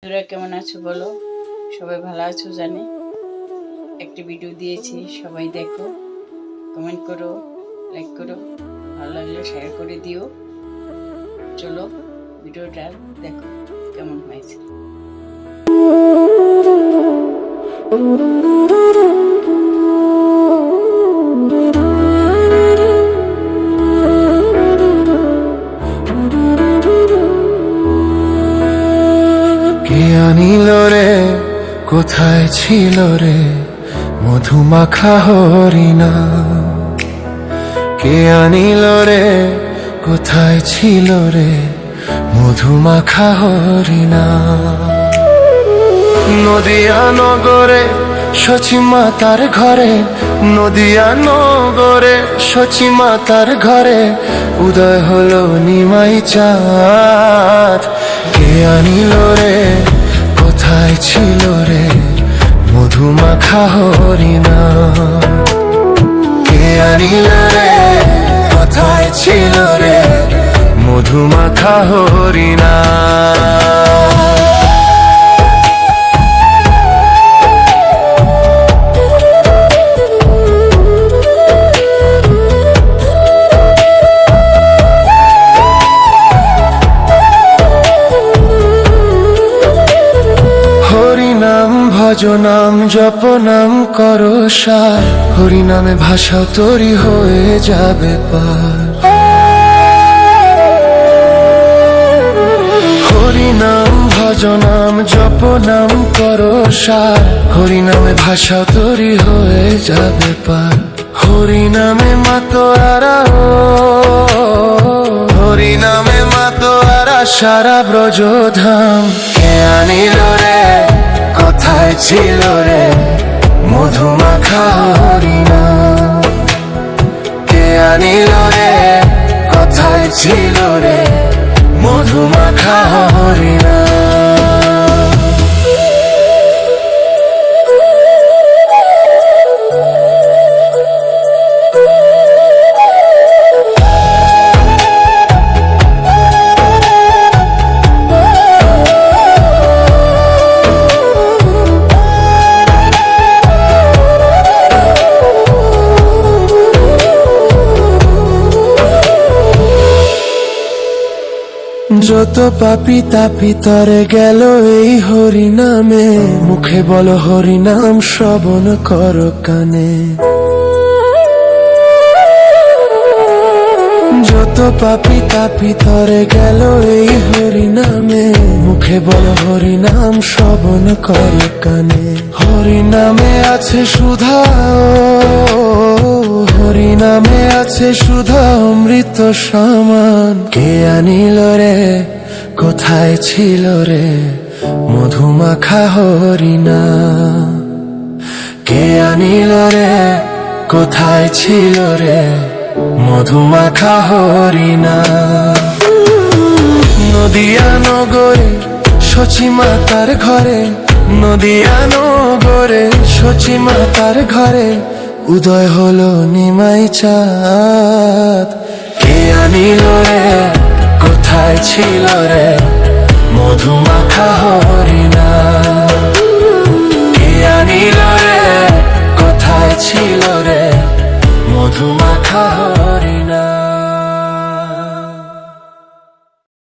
তোরা কেমন আছো বলো? সবাই ভালো আছো জানি। একটি ভিডিও দিয়েছি, সবাই দেখো, কমেন্ট করো, লাইক করো, ভালো লাগলে শেয়ার করে দিও। চলো ভিডিওটা দেখো কেমন হয়েছে। আনিল রে, কোথায় ছিল রে মধুমাখা হরিণা? কে আনিল রে, কোথায় ছিল রে মধুমাখা হরিণা? নদিয়া নগরে সচিমাতার ঘরে, নদিয়া নগরে সচিমাতার ঘরে উদয় হলো নিমাই চাঁদ। কে আনিল রে, কোথায় ছিল রে মধুমাখা হরিণা? কে আনিল রে, কোথায় ছিল রে মধুমাখা হরিণা? ভজনাম জপনাম করো সার, হরিনামে ভাষা তরি হয়ে যাবে পার। হরিনাম ভজনাম জপনাম করো সার, হরিনামে ভাষা তরি হয়ে যাবে পার। হরিনামে মাতোয়ারা, হরিনামে মাতোয়ারা সারা ব্রজধাম। কে আনিল রে, কোথায় ছিল রে মধুমাখা হরিণা? কে আনিল রে, কোথায় ছিল রে মধুমাখা হরিণা? যত পাপি তাপি তরে গেল এই হরিনামে, মুখে বলো হরিনাম শ্রবণ কর কানে। যত পাপি তাপি তরে গেল এই হরিনামে, মুখে বলো হরিনাম শ্রবণ কর কানে। হরিনামে আছে সুধা, হরিনামে আছে সুধা অমৃত সমান। কে আনিল রে, কোথায় ছিল রে মধুমাখা হরিণা? কে আনিল রে, কোথায় ছিল রে মধুমাখা হরিণা? নদিয়া নগরে সচিমাতার ঘরে, নদিয়া নগরে সচিমাতার ঘরে উদয় হলো নিমাই চাঁদ। কে আনিল রে, কোথায় ছিল রে মধুমাখা হরিণা? কে আনিল রে, কোথায় ছিল রে মধুমাখা হরিণা?